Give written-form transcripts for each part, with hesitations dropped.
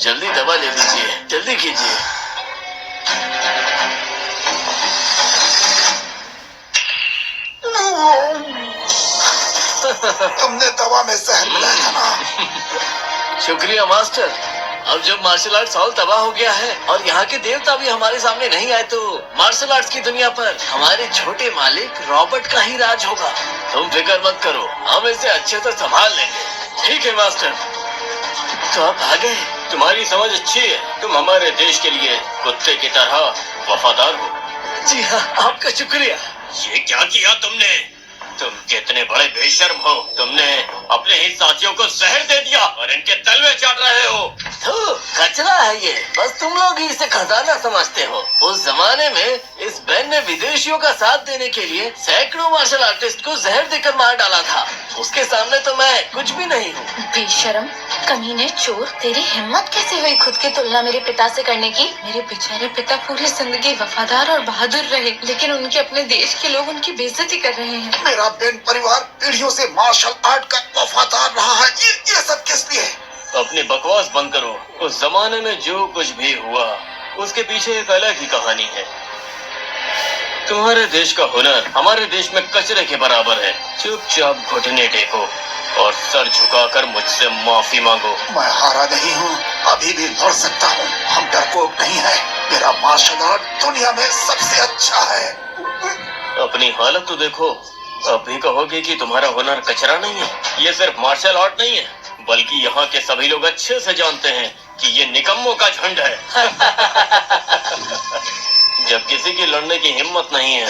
जल्दी दवा ले लीजिए, जल्दी कीजिए। तुमने दवा में जहर मिलाया था ना। शुक्रिया मास्टर। अब जब मार्शल आर्ट्स हॉल तबाह हो गया है और यहाँ के देवता भी हमारे सामने नहीं आए, तो मार्शल आर्ट्स की दुनिया पर हमारे छोटे मालिक रॉबर्ट का ही राज होगा। तुम फिक्र मत करो, हम इसे अच्छे से संभाल लेंगे। ठीक है मास्टर। तो आप आ गए। तुम्हारी समझ अच्छी है। तुम हमारे देश के लिए कुत्ते की तरह वफादार हो। जी हाँ, आपका शुक्रिया। ये क्या किया तुमने? तुम कितने बड़े बेशर्म हो। तुमने अपने ही साथियों को जहर दे दिया और इनके तलवे चाट रहे हो। तो कचरा है ये, बस तुम लोग ही इसे खजाना समझते हो। उस जमाने में इस बैन ने विदेशियों का साथ देने के लिए सैकड़ों मार्शल आर्टिस्ट को जहर देकर मार डाला था। उसके सामने तो मैं कुछ भी नहीं हूँ। बेशरम, कमीने, चोर, तेरी हिम्मत कैसे हुई खुद की तुलना मेरे पिता से करने की? मेरे बेचारे पिता पूरी जिंदगी वफादार और बहादुर रहे, लेकिन उनके अपने देश के लोग उनकी बेइज्जती कर रहे हैं। मेरा बेन परिवार पीढ़ियों से मार्शल आर्ट का वफादार रहा है। ये सब किस लिए? अपनी बकवास बंद करो। उस जमाने में जो कुछ भी हुआ उसके पीछे एक अलग ही कहानी है। तुम्हारे देश का हुनर हमारे देश में कचरे के बराबर है। चुपचाप घुटने टेको और सर झुकाकर मुझसे माफी मांगो। मैं हारा नहीं हूँ, अभी भी लड़ सकता हूँ। हम डरपोक नहीं है। मेरा मार्शल आर्ट दुनिया में सबसे अच्छा है। अपनी हालत तो देखो। अब भी कहोगे कि तुम्हारा हुनर कचरा नहीं है? ये सिर्फ मार्शल आर्ट नहीं है, बल्कि यहाँ के सभी लोग अच्छे से जानते हैं कि ये निकम्मों का झुंड है। जब किसी की लड़ने की हिम्मत नहीं है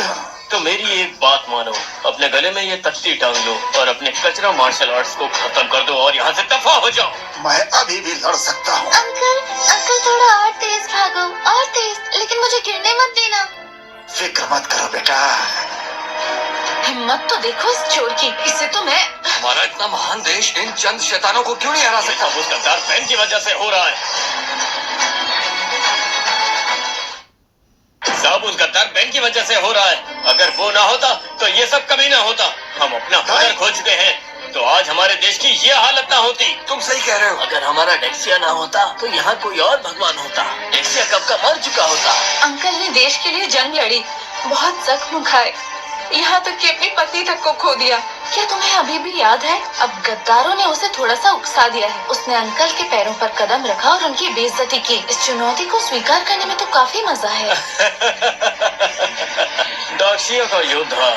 तो मेरी एक बात मानो, अपने गले में ये तख्ती टांग लो और अपने कचरा मार्शल आर्ट्स को खत्म कर दो और यहाँ से दफा हो जाओ। मैं अभी भी लड़ सकता हूँ। अंकल थोड़ा और तेज भागो, और तेज, लेकिन मुझे गिरने मत देना। फिक्र मत करो बेटा। हिम्मत तो देखो इस चोर की, इसे तो मैं। हमारा इतना महान देश इन चंद शैतानों को क्यों नहीं हरा सकता? उस गद्दार बैन की वजह से हो रहा है। सब उस गद्दार बैन की वजह से हो रहा है। अगर वो ना होता तो ये सब कभी ना होता। हम अपना हुनर खो चुके हैं, तो आज हमारे देश की ये हालत ना होती। तुम सही कह रहे हो। अगर हमारा डेक्सिया ना होता तो यहाँ कोई और भगवान होता। डेक्सिया कब का मर चुका होता। अंकल ने देश के लिए जंग लड़ी, बहुत जख्म खाए, यहाँ तक कि अपनी पत्नी तक को खो दिया। क्या तुम्हें अभी भी याद है? अब गद्दारों ने उसे थोड़ा सा उकसा दिया है। उसने अंकल के पैरों पर कदम रखा और उनकी बेइज्जती की। इस चुनौती को स्वीकार करने में तो काफी मजा है। दाक्षिया का योद्धा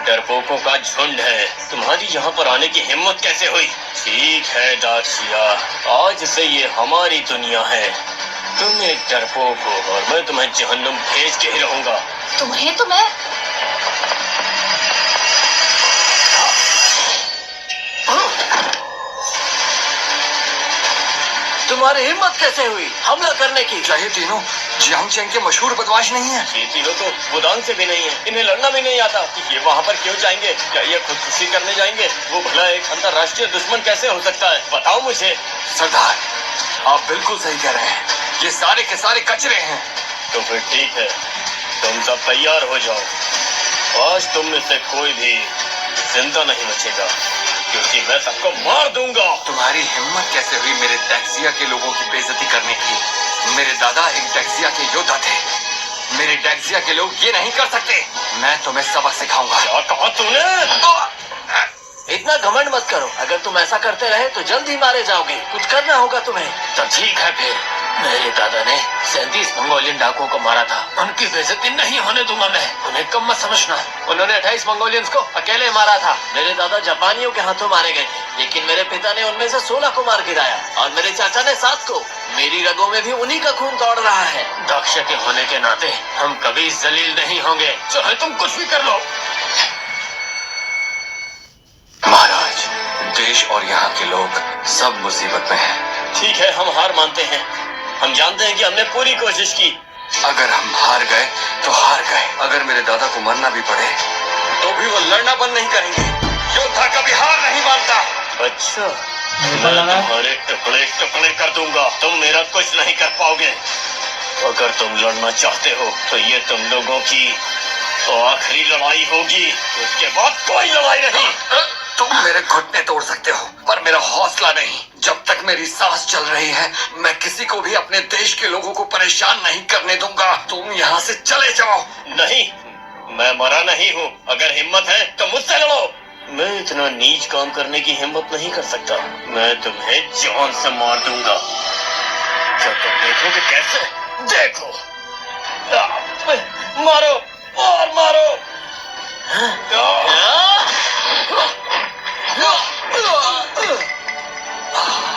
डरपोकों का झुंड है। तुम्हारी यहाँ पर आने की हिम्मत कैसे हुई? ठीक है दाक्षिया, आज से ये हमारी दुनिया है। तुम एक डरपोक हो और मैं तुम्हें जहन्नुम भेज के ही रहूंगा। तुम्हें तो मैं। तुम्हारी हिम्मत कैसे हुई हमला करने की? क्या ये तीनों जियांगचैंग के मशहूर बदमाश नहीं है? ये तीनों तो वुदान से भी नहीं है। इन्हें लड़ना भी नहीं आता। ये वहाँ पर क्यों जाएंगे? क्या ये खुदकुशी करने जाएंगे? वो भला एक अंतर्राष्ट्रीय दुश्मन कैसे हो सकता है? बताओ मुझे। सरदार, आप बिल्कुल सही कह रहे हैं। ये सारे के सारे कचरे हैं। तो फिर ठीक है, तुम सब तैयार हो जाओ। आज तुम में से कोई भी जिंदा नहीं बचेगा, क्योंकि मैं सबको मार दूंगा। तुम्हारी हिम्मत कैसे हुई मेरे डेक्सिया के लोगों की बेइज्जती करने की? मेरे दादा एक डेक्सिया के योद्धा थे। मेरे डेक्सिया के लोग ये नहीं कर सकते। मैं तुम्हें सबक सिखाऊंगा। क्या कहा तूने? इतना घमंड मत करो। अगर तुम ऐसा करते रहे तो जल्द ही मारे जाओगे। कुछ करना होगा तुम्हें। तो ठीक है फिर। मेरे दादा ने 37 मंगोलियन डाकुओं को मारा था। उनकी बेइज्जती नहीं होने दूंगा मैं। उन्हें कम मत समझना। उन्होंने 28 मंगोलियंस को अकेले मारा था। मेरे दादा जापानियों के हाथों मारे गए थे, लेकिन मेरे पिता ने उनमें से 16 को मार गिराया और मेरे चाचा ने 7 को। मेरी रगों में भी उन्हीं का खून दौड़ रहा है। दक्ष के होने के नाते हम कभी जलील नहीं होंगे, चाहे तुम कुछ भी कर लो। महाराज, देश और यहाँ के लोग सब मुसीबत में हैं। ठीक है, हम हार मानते हैं। हम जानते हैं कि हमने पूरी कोशिश की। अगर हम हार गए तो हार गए। अगर मेरे दादा को मरना भी पड़े तो भी वो लड़ना बंद नहीं करेंगे। योद्धा कभी हार नहीं मानता। अच्छा, मैं तुम्हारे टुकड़े टुकड़े कर दूंगा। तुम मेरा कुछ नहीं कर पाओगे। अगर तुम लड़ना चाहते हो तो ये तुम लोगों की आखिरी लड़ाई होगी। उसके बाद कोई लड़ाई नहीं। तुम मेरे घुटने तोड़ सकते हो पर मेरा हौसला नहीं। जब तक मेरी सांस चल रही है मैं किसी को भी अपने देश के लोगों को परेशान नहीं करने दूंगा। तुम यहाँ से चले जाओ। नहीं, मैं मरा नहीं हूँ। अगर हिम्मत है तो मुझसे लड़ो। मैं इतना नीच काम करने की हिम्मत नहीं कर सकता। मैं तुम्हें जान से मार दूंगा। क्या तुम देखोगे कैसे? देखो, मारो और मारो।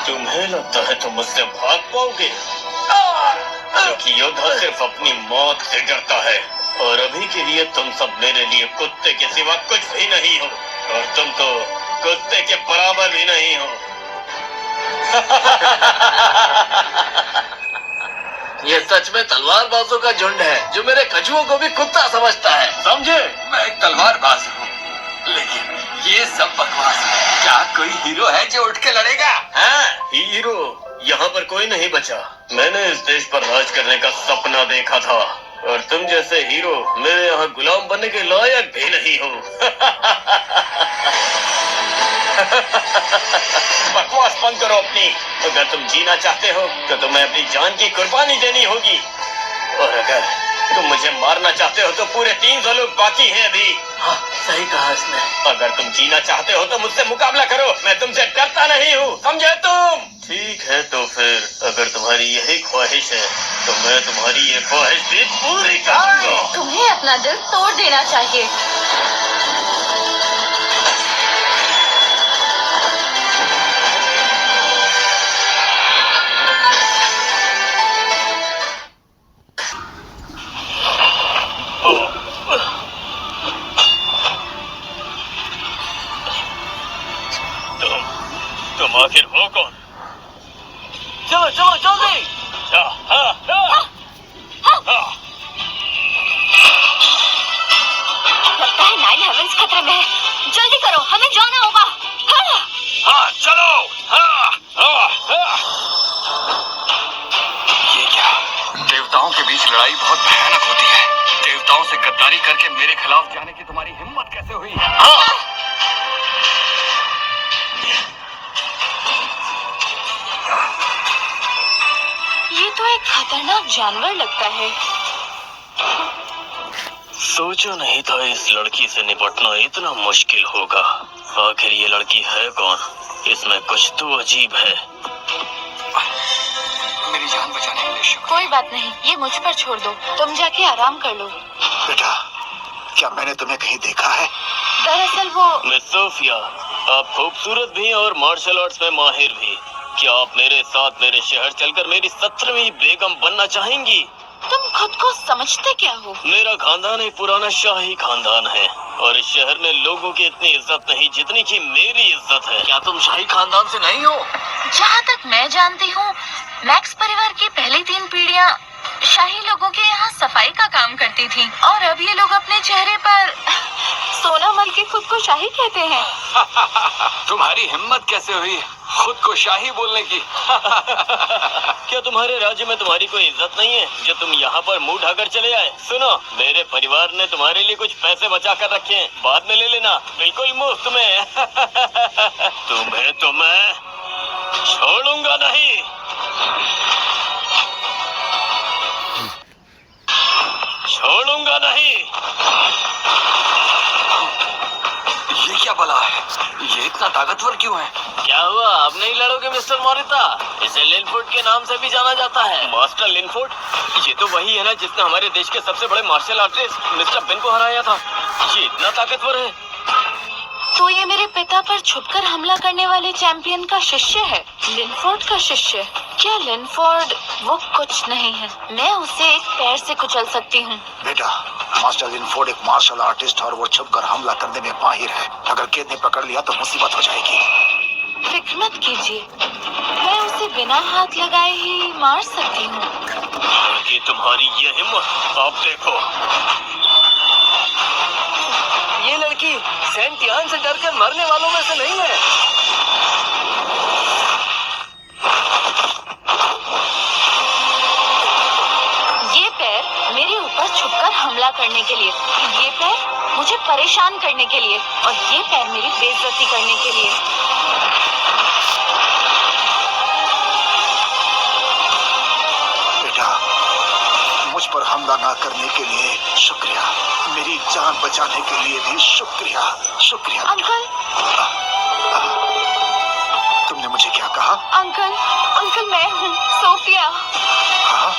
तुम्हें लगता है तुम मुझसे भाग पाओगे? क्योंकि योद्धा सिर्फ अपनी मौत से डरता है और अभी के लिए तुम सब मेरे लिए कुत्ते के सिवा कुछ भी नहीं हो और तुम तो कुत्ते के बराबर भी नहीं हो। ये सच में तलवारबाजों का झुंड है जो मेरे कछुओं को भी कुत्ता समझता है, समझे? मैं एक तलवारबाज हूँ लेकिन ये सब बकवास है। क्या कोई हीरो है जो उठ के लड़ेगा? हाँ, हीरो यहाँ पर कोई नहीं बचा। मैंने इस देश पर राज करने का सपना देखा था और तुम जैसे हीरो मेरे यहाँ गुलाम बनने के लायक भी नहीं हो। बकवास बंद करो अपनी। अगर तुम जीना चाहते हो तो तुम्हें अपनी जान की कुर्बानी देनी होगी और अगर तुम मुझे मारना चाहते हो तो पूरे 300 लोग बाकी हैं अभी। हाँ, सही कहा इसने। अगर तुम जीना चाहते हो तो मुझसे मुकाबला करो। मैं तुमसे डरता नहीं हूँ, समझे तुम? ठीक है तो फिर अगर तुम्हारी यही ख्वाहिश है तो मैं तुम्हारी ये ख्वाहिश भी पूरी करूंगा। तुम्हें अपना दिल तोड़ देना चाहिए। तुम आखिर हो कौन? चलो चलो जल्दी। लगता है नाइल हेवंस खतरे में है। जल्दी करो, हमें जाना होगा। हाँ चलो। ये क्या? देवताओं के बीच लड़ाई बहुत भयानक होती है। देवताओं से गद्दारी करके मेरे खिलाफ जाने की तुम्हारी हिम्मत कैसे हुई? ये तो एक खतरनाक जानवर लगता है। सोचा नहीं था इस लड़की से निपटना इतना मुश्किल होगा। आखिर ये लड़की है कौन? इसमें कुछ तो अजीब है। मेरी जान बचाने के लिए शुक्र। कोई बात नहीं, ये मुझ पर छोड़ दो। तुम जाके आराम कर लो। बेटा, क्या मैंने तुम्हें कहीं देखा है? दरअसल वो मिस सोफिया, आप खूबसूरत भी और मार्शल आर्ट्स में माहिर भी। क्या आप मेरे साथ मेरे शहर चलकर मेरी 17वीं बेगम बनना चाहेंगी? तुम खुद को समझते क्या हो? मेरा खानदान एक पुराना शाही खानदान है और इस शहर में लोगों की इतनी इज्जत नहीं जितनी कि मेरी इज्जत है। क्या तुम शाही खानदान से नहीं हो? जहाँ तक मैं जानती हूँ, मैक्स परिवार की पहली 3 पीढ़ियाँ शाही लोगों के यहाँ सफाई का काम करती थी और अब ये लोग अपने चेहरे पर सोना मल के खुद को शाही कहते हैं। तुम्हारी हिम्मत कैसे हुई खुद को शाही बोलने की? क्या तुम्हारे राज्य में तुम्हारी कोई इज्जत नहीं है जो तुम यहाँ पर मुंह ढाकर चले आए? सुनो, मेरे परिवार ने तुम्हारे लिए कुछ पैसे बचा कर रखे हैं, बाद में ले लेना, बिल्कुल मुफ्त में। तुम्हें तो मैं छोड़ूंगा नहीं। छोड़ूंगा नहीं। ये क्या बला है? ये इतना ताकतवर क्यों है? क्या हुआ, अब नहीं लड़ोगे मिस्टर मोरिता? इसे लिनफुट के नाम से भी जाना जाता है। मास्टर लिनफोर्ड? ये तो वही है ना जिसने हमारे देश के सबसे बड़े मार्शल आर्टिस्ट मिस्टर बिन को हराया था। ये इतना ताकतवर है? तो ये मेरे पिता पर छुपकर हमला करने वाले चैंपियन का शिष्य है, लिनफोर्ड का शिष्य। क्या लिनफोर्ड वो कुछ नहीं है? मैं उसे एक पैर से कुचल सकती हूँ। बेटा, मास्टर लिनफोर्ड एक मार्शल आर्टिस्ट और वो छुपकर हमला करने में माहिर है। अगर कैद ने पकड़ लिया तो मुसीबत हो जाएगी। फिक्र मत कीजिए, मैं उसे बिना हाथ लगाए ही मार सकती हूँ। कि तुम्हारी ये हिम्मत, आप देखो। ये लड़की सेंट यान से डरकर मरने वालों में से नहीं है। ये पैर मेरे ऊपर छुपकर हमला करने के लिए, ये पैर मुझे परेशान करने के लिए और ये पैर मेरी बेइज्जती करने के लिए। बेटा, मुझ पर हमला ना करने के लिए शुक्रिया। मेरी जान बचाने के लिए भी शुक्रिया। शुक्रिया बेटा। अंकल, तुमने मुझे क्या कहा? अंकल, अंकल मैं हूँ सोफिया। हाँ?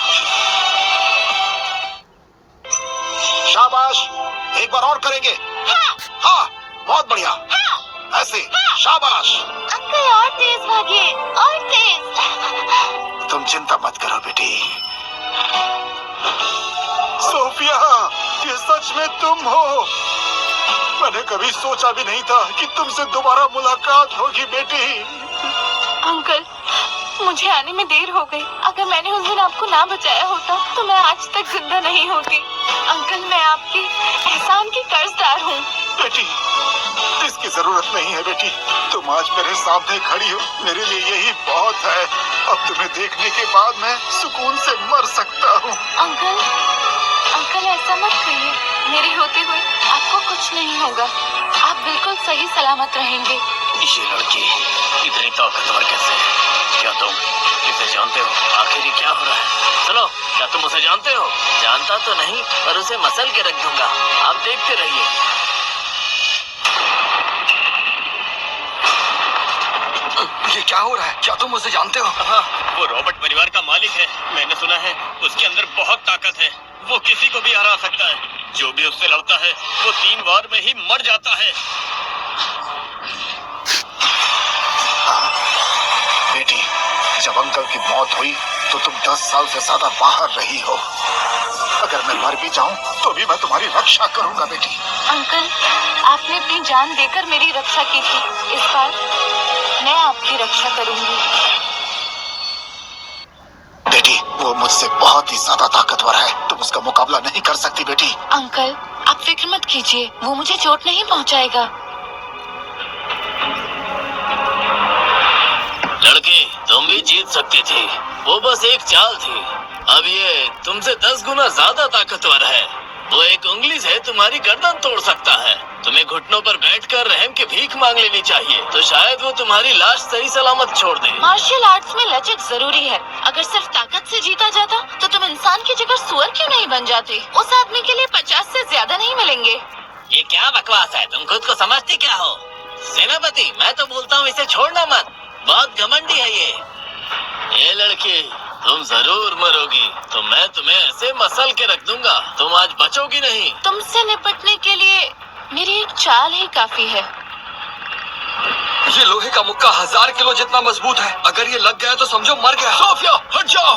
शाबाश, एक बार और करेंगे। हाँ, बहुत बढ़िया। ऐसे, शाबाश। अंकल और तेज भागिए, और तेज। तुम चिंता मत करो बेटी। सोफिया, ये सच में तुम हो। मैंने कभी सोचा भी नहीं था कि तुमसे दोबारा मुलाकात होगी बेटी। अंकल, मुझे आने में देर हो गई। अगर मैंने उस दिन आपको ना बचाया होता तो मैं आज तक जिंदा नहीं होती। अंकल, मैं आपके एहसान की कर्जदार हूँ। बेटी, इसकी जरूरत नहीं है बेटी। तुम आज मेरे सामने खड़ी हो, मेरे लिए यही बहुत है। अब तुम्हें देखने के बाद मैं सुकून से मर सकता हूँ। अंकल, अंकल ऐसा मत कहिए। मेरे होते हुए आपको कुछ नहीं होगा। आप बिल्कुल सही सलामत रहेंगे। ये लड़की इतनी ताकतवर कैसे है? क्या तुम इसे जानते हो? आखिर ये क्या हो रहा है? चलो, क्या तुम उसे जानते हो? जानता तो नहीं, पर उसे मसल के रख दूंगा। आप देखते रहिए। ये क्या हो रहा है? क्या तुम उसे जानते हो? हाँ, वो रॉबर्ट परिवार का मालिक है। मैंने सुना है उसके अंदर बहुत ताकत है। वो किसी को भी हरा सकता है। जो भी उससे लड़ता है वो 3 वार में ही मर जाता है। बेटी, जब अंकल की मौत हुई तो तुम 10 साल से ज्यादा बाहर रही हो। अगर मैं मर भी जाऊं तो भी मैं तुम्हारी रक्षा करूंगा बेटी। अंकल, आपने अपनी जान देकर मेरी रक्षा की थी। इस बार मैं आपकी रक्षा करूंगी। बेटी, वो मुझसे बहुत ही ज्यादा ताकतवर है। तुम उसका मुकाबला नहीं कर सकती बेटी। अंकल, आप फिक्र मत कीजिए, वो मुझे चोट नहीं पहुंचाएगा। लड़की, तुम भी जीत सकती थी। वो बस एक चाल थी। अब ये तुमसे 10 गुना ज्यादा ताकतवर है। वो एक उंगली से तुम्हारी गर्दन तोड़ सकता है। तुम्हें घुटनों पर बैठकर रहम की भीख मांग लेनी चाहिए, तो शायद वो तुम्हारी लाश सही सलामत छोड़ दे। मार्शल आर्ट्स में लचक जरूरी है। अगर सिर्फ ताकत से जीता जाता तो तुम इंसान की जगह सुअर क्यों नहीं बन जाते? उस आदमी के लिए 50 से ज्यादा नहीं मिलेंगे। ये क्या बकवास है? तुम खुद को समझती क्या हो? सेनापति, मैं तो बोलता हूँ इसे छोड़ना मत। बहुत घमंडी है ये लड़की, तुम जरूर मरोगी। तो मैं तुम्हें ऐसे मसल के रख दूंगा, तुम आज बचोगी नहीं। तुमसे निपटने के लिए मेरी एक चाल ही काफी है। ये लोहे का मुक्का 1000 किलो जितना मजबूत है। अगर ये लग गया तो समझो मर गया। सोफिया, हट जाओ।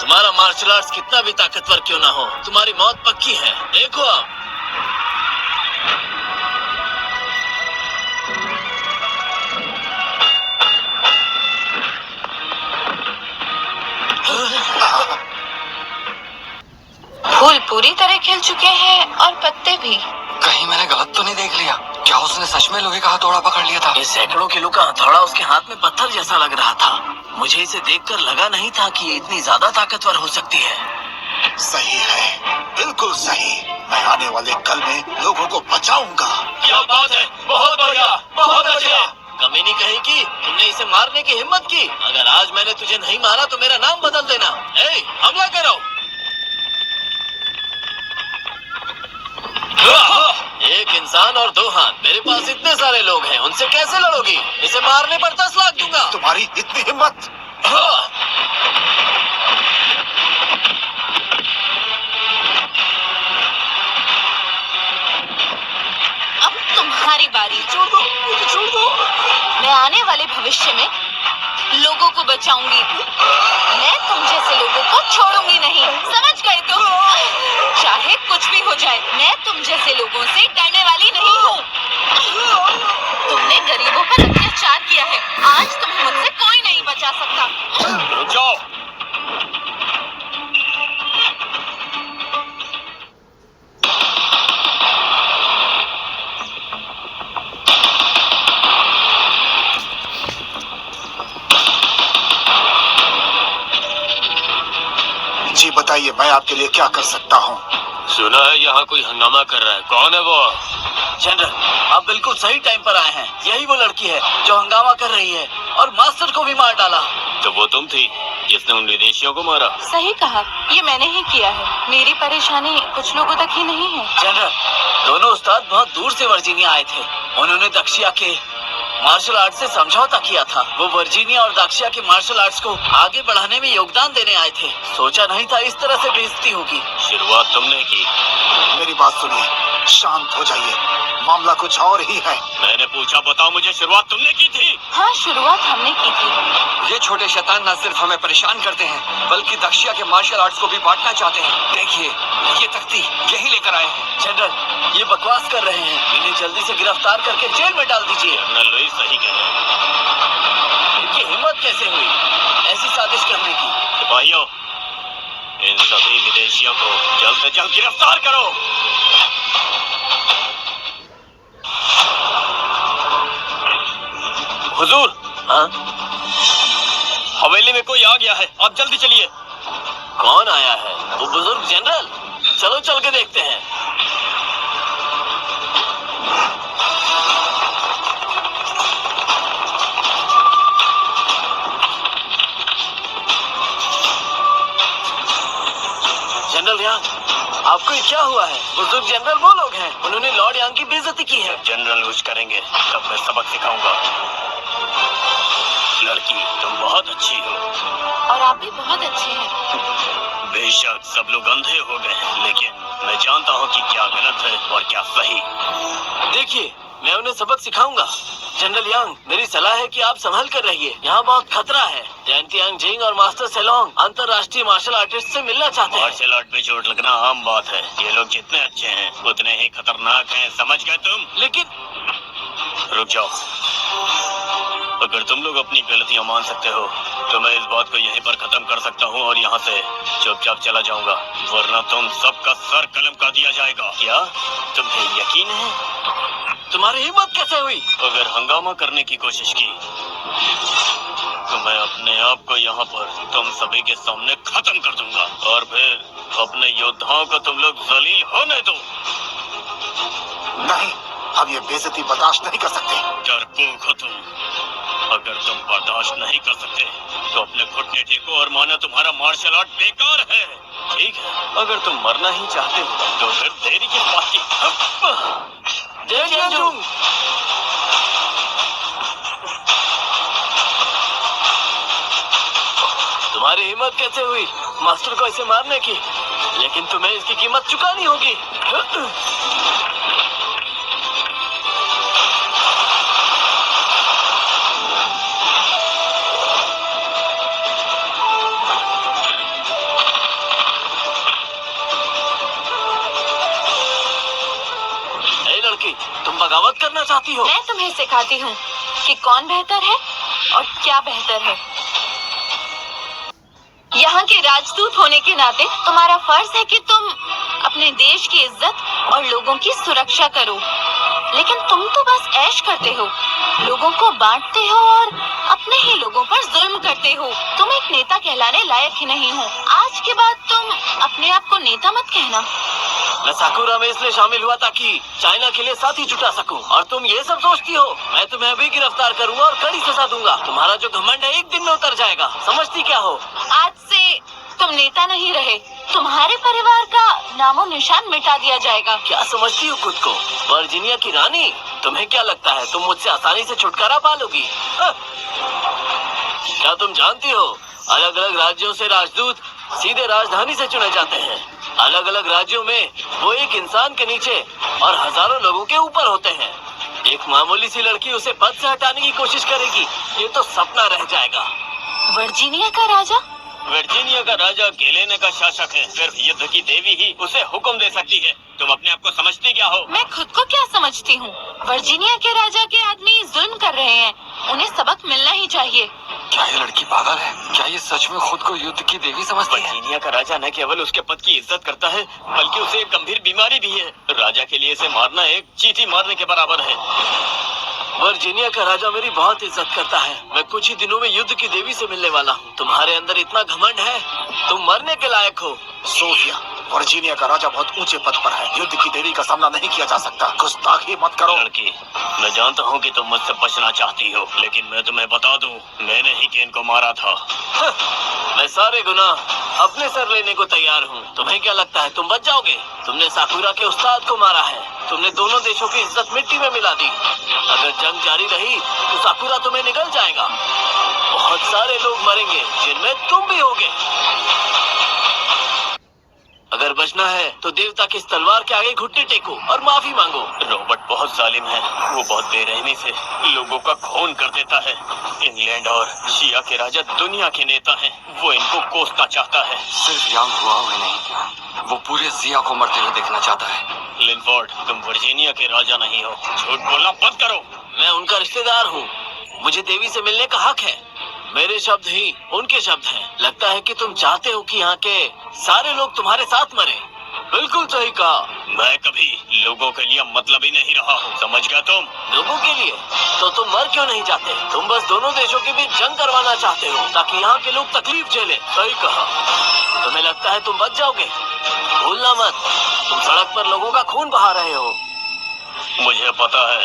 तुम्हारा मार्शल आर्ट्स कितना भी ताकतवर क्यों ना हो, तुम्हारी मौत पक्की है। देखो अब। फूल पूरी तरह खिल चुके हैं और पत्ते भी। कहीं मैंने गलत तो नहीं देख लिया? क्या उसने सच में लोहे का हथौड़ा पकड़ लिया था? ये सैकड़ों किलो का हथौड़ा उसके हाथ में पत्थर जैसा लग रहा था। मुझे इसे देखकर लगा नहीं था कि ये इतनी ज्यादा ताकतवर हो सकती है। सही है, बिल्कुल सही। मैं आने वाले कल में लोगों को बचाऊंगा। क्या बात है, बहुत बढ़िया, बहुत अच्छा। कमीनी कहीं की, तुमने इसे मारने की हिम्मत की। अगर आज मैंने तुझे नहीं मारा तो मेरा नाम बदल देना। ए, हमला करो। एक इंसान और 2 हाथ। मेरे पास इतने सारे लोग हैं, उनसे कैसे लड़ोगी? इसे मारने पर 10 लाख दूंगा। तुम्हारी इतनी हिम्मत? अब तुम्हारी बारी। छोड़ दो, मुझे छोड़ दो। मैं आने वाले भविष्य में लोगों को बचाऊंगी। मैं तुम जैसे लोगों को छोड़ूंगी नहीं, समझ गए तुम? चाहे कुछ भी हो जाए, मैं तुम जैसे लोगों से डरने वाली नहीं हूँ। तुमने गरीबों पर अत्याचार किया है, आज तुम्हें मुझसे कोई नहीं बचा सकता। रुक जाओ। जी बताइए, मैं आपके लिए क्या कर सकता हूँ? सुना है यहाँ कोई हंगामा कर रहा है। कौन है वो? जनरल, आप बिल्कुल सही टाइम पर आए हैं। यही वो लड़की है जो हंगामा कर रही है और मास्टर को भी मार डाला। तो वो तुम थी जिसने उन विदेशियों को मारा? सही कहा, ये मैंने ही किया है। मेरी परेशानी कुछ लोगों तक ही नहीं है। जनरल, दोनों उस्ताद बहुत दूर से वर्जीनिया आए थे। उन्होंने दक्षिया के मार्शल आर्ट से समझौता किया था। वो वर्जीनिया और दक्षिया के मार्शल आर्ट्स को आगे बढ़ाने में योगदान देने आए थे। सोचा नहीं था इस तरह से बेइज्जती होगी। शुरुआत तुमने की। मेरी बात सुनिए, शांत हो जाइए, मामला कुछ और ही है। मैंने पूछा, बताओ मुझे, शुरुआत तुमने की थी? हाँ, शुरुआत हमने की थी। ये छोटे शैतान न सिर्फ हमें परेशान करते हैं बल्कि दक्षिया के मार्शल आर्ट्स को भी बांटना चाहते हैं। देखिए, ये तख्ती यही लेकर आए हैं। जनरल, ये बकवास कर रहे हैं। इन्हें जल्दी से गिरफ्तार करके जेल में डाल दीजिए। जनरल लुईस सही कह रहे हैं। इनकी हिम्मत कैसे हुई ऐसी साजिश करने की? सिपाहियों, इन सभी विदेशियों को जल्द से जल्द गिरफ्तार करो। हुजूर, हाँ? हवेली में कोई आ गया है, आप जल्दी चलिए। कौन आया है? वो बुजुर्ग जनरल? चलो चल के देखते हैं। जनरल यांग, आपको ये क्या हुआ है? बुजुर्ग जनरल वो लोग हैं, उन्होंने लॉर्ड यांग की बेइज्जती की है। जनरल कुछ करेंगे तब मैं सबक सिखाऊंगा। लड़की, तुम बहुत अच्छी हो। और आप भी बहुत अच्छे हैं। बेशक सब लोग अंधे हो गए हैं, लेकिन मैं जानता हूँ कि क्या गलत है और क्या सही। देखिए, मैं उन्हें सबक सिखाऊंगा। जनरल यांग, मेरी सलाह है कि आप संभल कर रहिए। यहाँ बहुत खतरा है। जैंटियांग जिंग और मास्टर सेलोंग अंतर्राष्ट्रीय मार्शल आर्टिस्ट से मिलना चाहते हैं। मार्शल आर्ट में चोट लगना आम बात है। ये लोग जितने अच्छे हैं उतने ही खतरनाक हैं, समझ गए तुम? लेकिन रुक जाओ। अगर तुम लोग अपनी गलतियां मान सकते हो तो मैं इस बात को यहीं पर खत्म कर सकता हूँ और यहाँ से चुपचाप चला जाऊंगा, वरना तुम सबका सर कलम कर दिया जाएगा। क्या तुम्हें यकीन है? तुम्हारी हिम्मत कैसे हुई? अगर हंगामा करने की कोशिश की तो मैं अपने आप को यहाँ पर तुम सभी के सामने खत्म कर दूंगा और फिर अपने योद्धाओं को तुम लोग जलील होने दो। नहीं, हम ये बेइज्जती बर्दाश्त नहीं कर सकते। डरपोक हो तुम। अगर तुम बर्दाश्त नहीं कर सकते तो अपने घुटने टेको और मानो तुम्हारा मार्शल आर्ट बेकार है। ठीक है, अगर तुम मरना ही चाहते हो तो फिर देरी किस बात की? जैंटियांग, तुम्हारी हिम्मत कैसे हुई मास्टर को ऐसे मारने की? लेकिन तुम्हें इसकी कीमत चुकानी होगी। ए लड़की, तुम बगावत करना चाहती हो? मैं तुम्हें सिखाती हूँ कि कौन बेहतर है और क्या बेहतर है। यहाँ के राजदूत होने के नाते तुम्हारा फर्ज है कि तुम अपने देश की इज्जत और लोगों की सुरक्षा करो। लेकिन तुम तो बस ऐश करते हो, लोगों को बांटते हो और अपने ही लोगों पर जुल्म करते हो। तुम एक नेता कहलाने लायक ही नहीं हो। आज के बाद तुम अपने आप को नेता मत कहना। मैं साकुरा में इसलिए शामिल हुआ ताकि चाइना के लिए साथी जुटा सकूं, और तुम ये सब सोचती हो? मैं तुम्हें अभी गिरफ्तार करूंगा और कड़ी सजा दूंगा। तुम्हारा जो घमंड है एक दिन में उतर जाएगा। समझती क्या हो? आज से तुम नेता नहीं रहे, तुम्हारे परिवार का नामो निशान मिटा दिया जाएगा। क्या समझती हो खुद को? वर्जीनिया की रानी? तुम्हें क्या लगता है तुम मुझसे आसानी से छुटकारा पा लोगी? क्या तुम जानती हो अलग अलग राज्यों से राजदूत सीधे राजधानी से चुने जाते हैं। अलग अलग राज्यों में वो एक इंसान के नीचे और हजारों लोगों के ऊपर होते हैं। एक मामूली सी लड़की उसे पद से हटाने की कोशिश करेगी, ये तो सपना रह जाएगा। वर्जीनिया का राजा? वर्जीनिया का राजा गेलेने का शासक है। सिर्फ युद्ध की देवी ही उसे हुक्म दे सकती है। तुम अपने आप को समझती क्या हो? मैं खुद को क्या समझती हूँ? वर्जीनिया के राजा के आदमी जुल्म कर रहे हैं, उन्हें सबक मिलना ही चाहिए। क्या ये लड़की पागल है? क्या ये सच में खुद को युद्ध की देवी समझती है? वर्जीनिया का राजा न केवल उसके पद की इज्जत करता है बल्कि उसे एक गंभीर बीमारी भी है। राजा के लिए इसे मारना एक चींटी मारने के बराबर है। वर्जीनिया का राजा मेरी बहुत इज्जत करता है। मैं कुछ ही दिनों में युद्ध की देवी से मिलने वाला हूँ। तुम्हारे अंदर इतना घमंड है, तुम मरने के लायक हो। सोफिया, वर्जीनिया का राजा बहुत ऊंचे पद पर है। युद्ध की देवी का सामना नहीं किया जा सकता। गुस्ताखी मत करो। लड़की, मैं जानता हूँ कि तुम मुझसे बचना चाहती हो, लेकिन मैं तुम्हें बता दूं, मैंने ही केन को मारा था। मैं सारे गुनाह अपने सर लेने को तैयार हूँ। तुम्हें क्या लगता है तुम बच जाओगे? तुमने साकुरा के उस्ताद को मारा है। तुमने दोनों देशों की इज्जत मिट्टी में मिला दी। अगर जंग जारी रही तो साकुरा तुम्हें निगल जाएगा। बहुत सारे लोग मरेंगे, जिनमें तुम भी होगे। अगर बचना है तो देवता की इस तलवार के आगे घुटने टेको और माफी मांगो। रॉबर्ट बहुत जालिम है। वो बहुत बेरहमी से लोगों का खून कर देता है। इंग्लैंड और शिया के राजा दुनिया के नेता हैं। वो इनको कोसना चाहता है। सिर्फ यांग हुआ हुए नहीं, वो पूरे जिया को मरते हुए देखना चाहता है। लिनफोर्ड, तुम वर्जीनिया के राजा नहीं हो। झूठ बोलना बंद करो। मैं उनका रिश्तेदार हूँ। मुझे देवी से मिलने का हक है। मेरे शब्द ही उनके शब्द हैं। लगता है कि तुम चाहते हो कि यहाँ के सारे लोग तुम्हारे साथ मरे। बिल्कुल सही कहा। मैं कभी लोगों के लिए मतलब ही नहीं रहा हूँ, समझ गया तुम? लोगों के लिए? तो तुम मर क्यों नहीं जाते? तुम बस दोनों देशों के बीच जंग करवाना चाहते हो ताकि यहाँ के लोग तकलीफ झेले। सही कहा। तुम्हें लगता है तुम बच जाओगे? भूलना मत, तुम सड़क पर लोगों का खून बहा रहे हो। मुझे पता है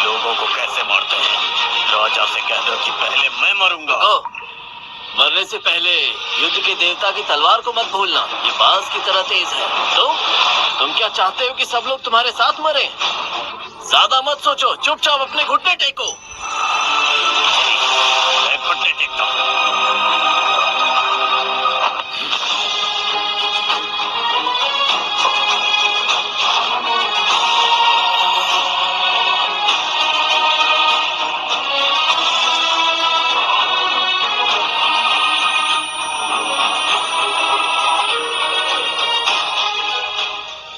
लोगों को कैसे मारते हैं। राजा से कह दो कि पहले मैं मरूंगा। मरने से पहले युद्ध के देवता की तलवार को मत भूलना। ये बांस की तरह तेज है। तुम क्या चाहते हो कि सब लोग तुम्हारे साथ मरे? ज्यादा मत सोचो, चुपचाप अपने घुटने टेको। मैं घुटने टेकता हूँ।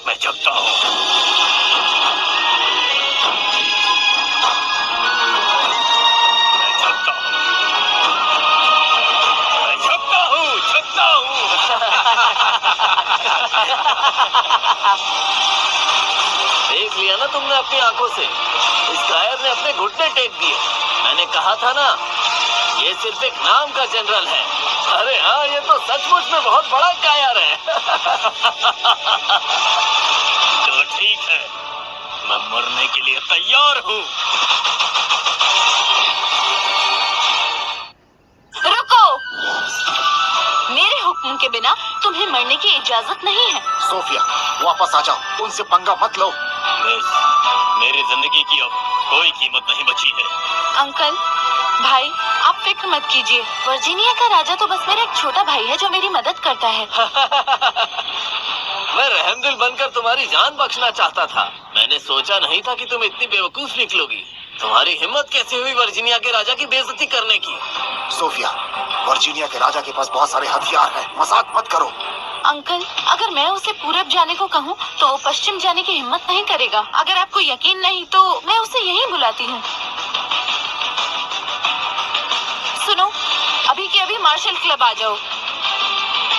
मैं जगता हूँ। मैं जगता हूँ। मैं जगता हूँ। जगता हूँ। देख लिया ना तुमने अपनी आंखों से? इस कायर ने अपने घुटने टेक दिए। मैंने कहा था ना, ये सिर्फ एक नाम का जनरल है। अरे हाँ, ये तो सचमुच में बहुत बड़ा कायर है। तो ठीक है, मैं मरने के लिए तैयार हूँ। रुको! मेरे हुक्म के बिना तुम्हें मरने की इजाजत नहीं है। सोफिया, वापस आ जाओ। उनसे पंगा मत लो। मेरी जिंदगी की अब कोई कीमत नहीं बची है। अंकल, भाई, आप फिक्र मत कीजिए। वर्जीनिया का राजा तो बस मेरा एक छोटा भाई है जो मेरी मदद करता है। मैं रहमदिल बनकर तुम्हारी जान बख्शना चाहता था। मैंने सोचा नहीं था कि तुम इतनी बेवकूफ निकलोगी। तुम्हारी हिम्मत कैसे हुई वर्जीनिया के राजा की बेइज्जती करने की? सोफिया, वर्जीनिया के राजा के पास बहुत सारे हथियार हैं। मजाक मत करो। अंकल, अगर मैं उसे पूरब जाने को कहूँ तो वो पश्चिम जाने की हिम्मत नहीं करेगा। अगर आपको यकीन नहीं तो मैं उसे यहीं बुलाती हूँ। सुनो, अभी के अभी मार्शल क्लब आ जाओ।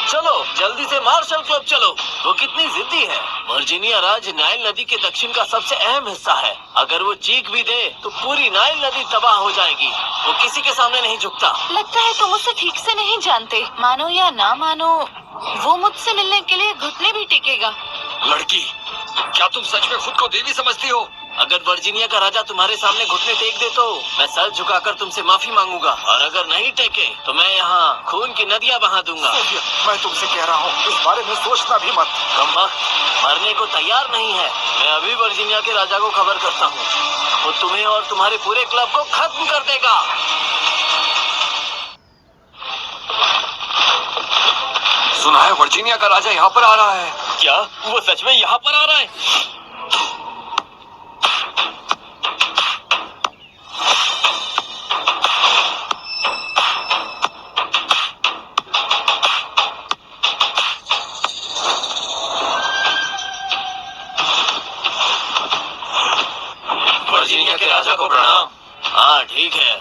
चलो जल्दी से मार्शल क्लब चलो। वो कितनी जिद्दी है। वर्जीनिया राज्य नाइल नदी के दक्षिण का सबसे अहम हिस्सा है। अगर वो चीख भी दे तो पूरी नाइल नदी तबाह हो जाएगी। वो किसी के सामने नहीं झुकता। लगता है तुम उसे ठीक से नहीं जानते। मानो या ना मानो, वो मुझसे मिलने के लिए घुटने भी टेकेगा। लड़की, क्या तुम सच में खुद को देवी समझती हो? अगर वर्जीनिया का राजा तुम्हारे सामने घुटने टेक दे तो मैं सर झुकाकर तुमसे माफी मांगूंगा, और अगर नहीं टेके तो मैं यहाँ खून की नदियाँ बहा दूंगा। सोफिया, मैं तुमसे कह रहा हूँ, इस बारे में सोचना भी मत। कमबख्त, मरने को तैयार नहीं है। मैं अभी वर्जीनिया के राजा को खबर करता हूँ। वो तुम्हें और तुम्हारे पूरे क्लब को खत्म कर देगा। सुना है वर्जीनिया का राजा यहाँ पर आ रहा है। क्या वो सच में यहाँ पर आ रहा है? वर्जीनिया के राजा को प्रणाम। हाँ ठीक है,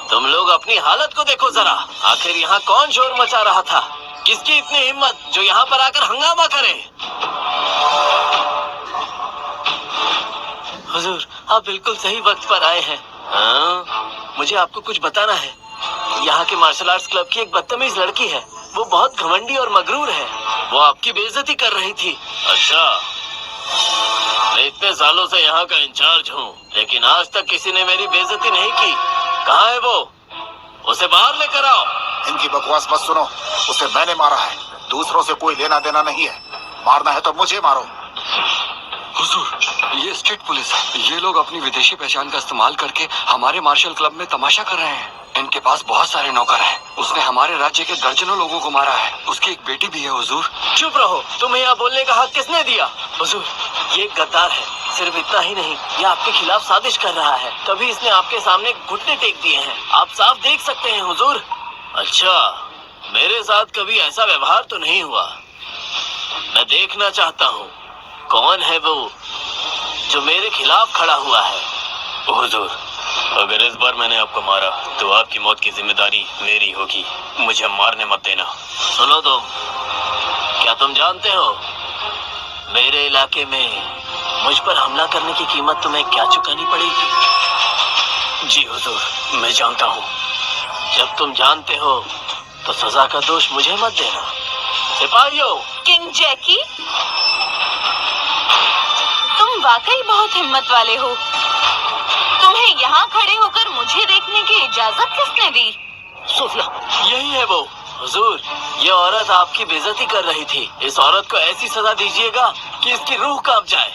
तुम लोग अपनी हालत को देखो जरा। आखिर यहाँ कौन शोर मचा रहा था? किसकी इतनी हिम्मत जो यहाँ पर आकर हंगामा करे? हुजूर, आप बिल्कुल सही वक्त पर आए हैं। हाँ, मुझे आपको कुछ बताना है। यहाँ के मार्शल आर्ट्स क्लब की एक बदतमीज लड़की है। वो बहुत घमंडी और मगरूर है। वो आपकी बेइज्जती कर रही थी। अच्छा, मैं इतने सालों से यहाँ का इंचार्ज हूँ, लेकिन आज तक किसी ने मेरी बेइज्जती नहीं की। कहाँ है वो? उसे बाहर लेकर आओ। इनकी बकवास मत सुनो, उसे मैंने मारा है, दूसरों से कोई लेना देना नहीं है। मारना है तो मुझे मारो। हुजूर, ये स्टेट पुलिस है। ये लोग अपनी विदेशी पहचान का इस्तेमाल करके हमारे मार्शल क्लब में तमाशा कर रहे हैं। इनके पास बहुत सारे नौकर हैं। उसने हमारे राज्य के दर्जनों लोगों को मारा है। उसकी एक बेटी भी है हुजूर। चुप रहो, तुम्हें यहाँ बोलने का हक किसने दिया? हुजूर, ये एक गद्दार है। सिर्फ इतना ही नहीं, ये आपके खिलाफ साजिश कर रहा है। तभी इसने आपके सामने घुटने टेक दिए हैं। आप साफ देख सकते हैं हुजूर। अच्छा, मेरे साथ कभी ऐसा व्यवहार तो नहीं हुआ। मैं देखना चाहता हूँ कौन है वो जो मेरे खिलाफ खड़ा हुआ है। हुजूर, अगर इस बार मैंने आपको मारा तो आपकी मौत की जिम्मेदारी मेरी होगी। मुझे मारने मत देना। सुनो तुम, क्या तुम जानते हो मेरे इलाके में मुझ पर हमला करने की कीमत तुम्हें क्या चुकानी पड़ेगी? जी हुजूर, मैं जानता हूँ। जब तुम जानते हो तो सजा का दोष मुझे मत देना। सिपाहियों! किंग जैकी, तुम वाकई बहुत हिम्मत वाले हो। तुम्हें यहाँ खड़े होकर मुझे देखने की इजाजत किसने दी? सोफिया, यही है वो। हुजूर, ये औरत आपकी बेइज्जती कर रही थी। इस औरत को ऐसी सजा दीजिएगा कि इसकी रूह कांप जाए।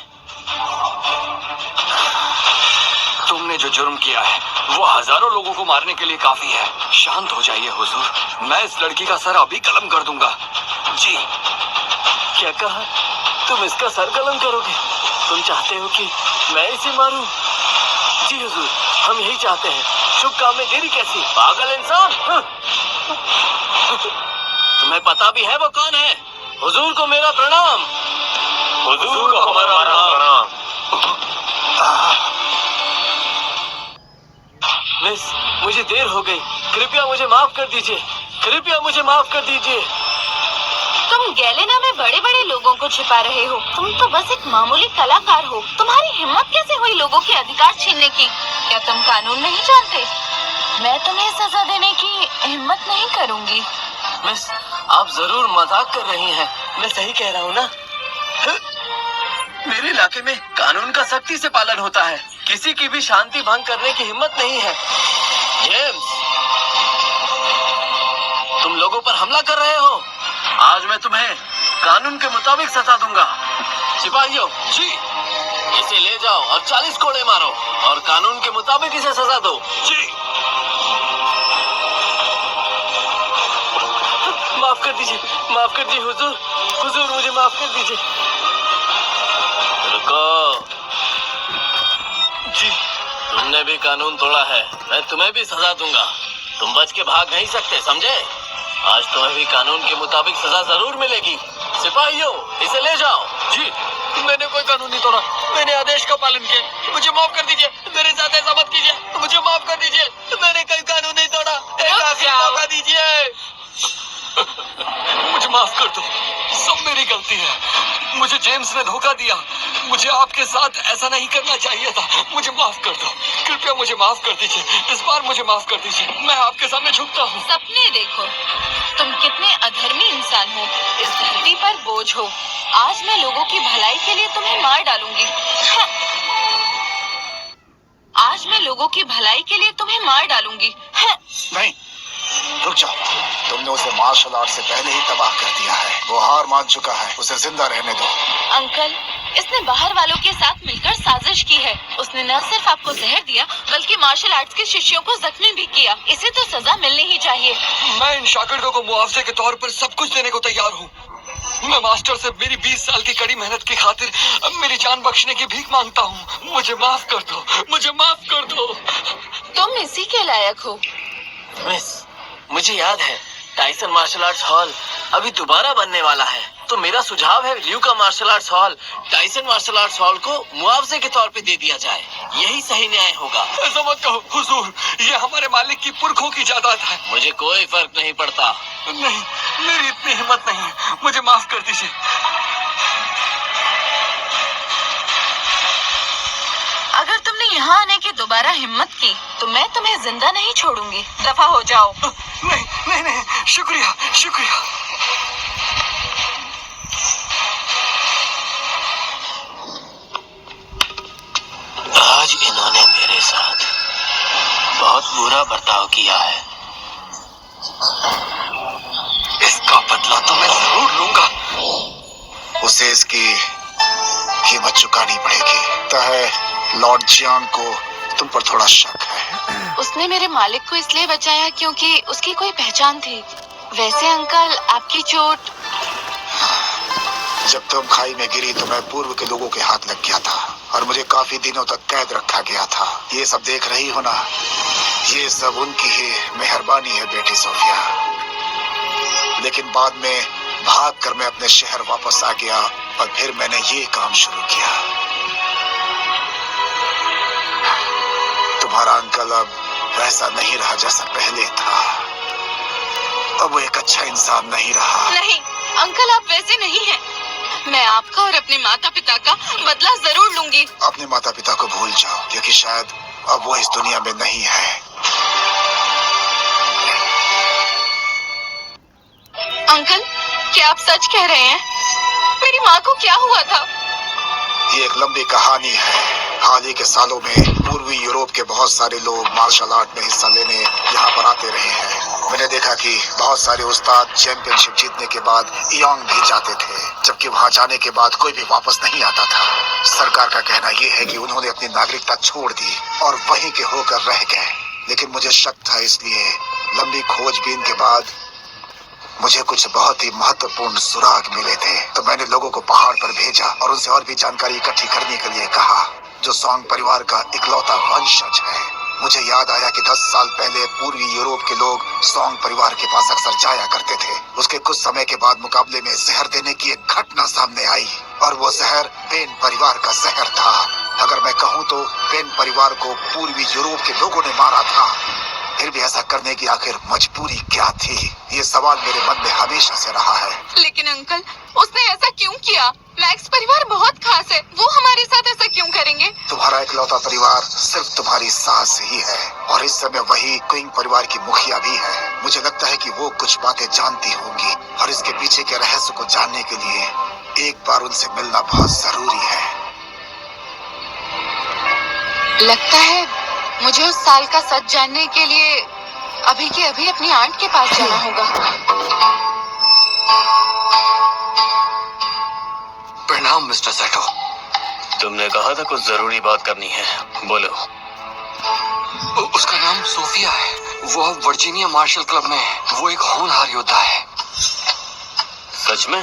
तुमने जो जुर्म किया है वो हजारों लोगों को मारने के लिए काफी है। शांत हो जाइए हुजूर, मैं इस लड़की का सर अभी कलम कर दूंगा। जी। क्या कहा? तुम इसका सर कलम करोगे? तुम चाहते हो कि मैं इसे मारूं? जी हुजूर, हम यही चाहते हैं। शुभ काम में देरी कैसी, पागल इंसान। तुम्हें पता भी है वो कौन है? हुजूर को मेरा प्रणाम। हुजूर को हमारा प्रणाम। मिस, मुझे देर हो गई। कृपया मुझे माफ कर दीजिए। कृपया मुझे माफ कर दीजिए। तुम गैलेना में बड़े बड़े लोगों को छिपा रहे हो। तुम तो बस एक मामूली कलाकार हो। तुम्हारी हिम्मत कैसे हुई लोगों के अधिकार छीनने की? क्या तुम कानून नहीं जानते? मैं तुम्हें सजा देने की हिम्मत नहीं करूंगी। मिस, आप जरूर मजाक कर रही हैं। मैं सही कह रहा हूँ ना? मेरे इलाके में कानून का सख्ती से पालन होता है। किसी की भी शांति भंग करने की हिम्मत नहीं है। जेम्स, तुम लोगों पर हमला कर रहे हो। आज मैं तुम्हें कानून के मुताबिक सजा दूंगा। सिपाहियों! जी। इसे ले जाओ और 40 कोड़े मारो और कानून के मुताबिक इसे सजा दो। जी। माफ कर दीजिए, माफ कर दीजिए हुजूर। हुजूर, मुझे माफ कर दीजिए। रुको। जी। तुमने भी कानून तोड़ा है, मैं तुम्हें भी सजा दूंगा। तुम बच के भाग नहीं सकते, समझे? आज तुम्हें भी कानून के मुताबिक सजा जरूर मिलेगी। सिपाहियों, इसे ले जाओ। जी। मैंने कोई कानून नहीं तोड़ा, मैंने आदेश का पालन किया। मुझे माफ कर दीजिए, मेरे साथ ऐसा मत कीजिए। मुझे माफ कर दीजिए, मैंने कोई कानून नहीं तोड़ा। एक आखिरी मौका दीजिए। मुझे माफ कर दो, सब मेरी गलती है। मुझे जेम्स ने धोखा दिया। मुझे आपके साथ ऐसा नहीं करना चाहिए था। मुझे माफ कर दो, कृपया मुझे माफ कर दीजिए। इस बार मुझे माफ कर दीजिए। मैं आपके सामने झुकता हूँ। सपने देखो, तुम कितने अधर्मी इंसान हो। इस धरती पर बोझ हो। आज मैं लोगों की भलाई के लिए तुम्हें मार डालूंगी। हाँ। आज मैं लोगों की भलाई के लिए तुम्हें मार डालूंगी। हाँ। नहीं, रुक जाओ। तुमने उसे मार्शल आर्ट से पहले ही तबाह कर दिया है। वो हार मान चुका है, उसे जिंदा रहने दो। अंकल, इसने बाहर वालों के साथ मिलकर साजिश की है। उसने न सिर्फ आपको जहर दिया बल्कि मार्शल आर्ट्स के शिष्यों को जख्मी भी किया। इसे तो सजा मिलनी ही चाहिए। मैं इन शागिर्दों को मुआवजे के तौर पर सब कुछ देने को तैयार हूँ। मैं मास्टर से मेरी 20 साल की कड़ी मेहनत की खातिर मेरी जान बख्शने की भीख मांगता हूँ। मुझे माफ कर दो, मुझे माफ कर दो। तुम इसी के लायक हो। मिस, मुझे याद है टाइसन मार्शल आर्ट्स हॉल अभी दोबारा बनने वाला है। तो मेरा सुझाव है ल्यू का martial arts hall Tyson martial arts hall को मुआवजे के तौर पे दे दिया जाए। यही सही न्याय होगा। ऐसा मत कहो हुजूर, ये हमारे मालिक की पुरखों की जायदाद है। मुझे कोई फर्क नहीं पड़ता। नहीं, मेरी इतनी हिम्मत नहीं है। मुझे माफ कर दीजिए। अगर तुमने यहाँ आने की दोबारा हिम्मत की तो मैं तुम्हें जिंदा नहीं छोड़ूंगी। दफा हो जाओ। नहीं नहीं नहीं, शुक्रिया शुक्रिया। आज इन्होंने मेरे साथ बहुत बुरा बर्ताव किया है। इसका बदला तो मैं जरूर लूंगा। उसे इसकी कीमत चुकानी पड़ेगी। लगता है लॉर्ड जियांग को तुम पर थोड़ा शक है। उसने मेरे मालिक को इसलिए बचाया क्योंकि उसकी कोई पहचान थी। वैसे अंकल, आपकी चोट। जब तुम खाई में गिरी तो मैं पूर्व के लोगों के हाथ लग गया था और मुझे काफी दिनों तक कैद रखा गया था। ये सब देख रही हो ना, ये सब उनकी ही मेहरबानी है बेटी सोफिया। लेकिन बाद में भाग कर मैं अपने शहर वापस आ गया और फिर मैंने ये काम शुरू किया। तुम्हारा अंकल अब वैसा नहीं रहा जैसा पहले था। अब वो एक अच्छा इंसान नहीं रहा। नहीं अंकल, आप वैसे नहीं हैं। मैं आपका और अपने माता पिता का बदला जरूर लूंगी। अपने माता पिता को भूल जाओ क्योंकि शायद अब वो इस दुनिया में नहीं है। अंकल, क्या आप सच कह रहे हैं? मेरी माँ को क्या हुआ था? ये एक लंबी कहानी है। हाल ही के सालों में पूर्वी यूरोप के बहुत सारे लोग मार्शल आर्ट में हिस्सा लेने यहाँ पर आते रहे हैं। मैंने देखा कि बहुत सारे उस्ताद चैंपियनशिप जीतने के बाद इयांग भी जाते थे, जबकि वहाँ जाने के बाद कोई भी वापस नहीं आता था। सरकार का कहना यह है कि उन्होंने अपनी नागरिकता छोड़ दी और वहीं के होकर रह गए। लेकिन मुझे शक था, इसलिए लंबी खोजबीन के बाद मुझे कुछ बहुत ही महत्वपूर्ण सुराग मिले थे। तो मैंने लोगों को पहाड़ पर भेजा और उनसे और भी जानकारी इकट्ठी करने के लिए कहा, जो सोंग परिवार का इकलौता वंशज है। मुझे याद आया कि 10 साल पहले पूर्वी यूरोप के लोग सोंग परिवार के पास अक्सर जाया करते थे। उसके कुछ समय के बाद मुकाबले में जहर देने की एक घटना सामने आई और वो जहर पेन परिवार का जहर था। अगर मैं कहूँ तो पेन परिवार को पूर्वी यूरोप के लोगों ने मारा था। फिर भी ऐसा करने की आखिर मजबूरी क्या थी? ये सवाल मेरे मन में हमेशा से रहा है। लेकिन अंकल, उसने ऐसा क्यों किया? मैक्स परिवार बहुत खास है, वो हमारे साथ ऐसा क्यों करेंगे? तुम्हारा इकलौता परिवार सिर्फ तुम्हारी सास ही है और इस समय वही क्विंग परिवार की मुखिया भी है। मुझे लगता है कि वो कुछ बातें जानती होंगी और इसके पीछे के रहस्य को जानने के लिए एक बार उनसे मिलना बहुत जरूरी है। लगता है मुझे उस साल का सच जानने के लिए अभी के अभी अपनी आंट के पास जाना होगा। प्रणाम मिस्टर सेटो। तुमने कहा था कुछ जरूरी बात करनी है, बोलो। उसका नाम सोफिया है। वो अब वर्जीनिया मार्शल क्लब में है। वो एक होनहार योद्धा है। सच में?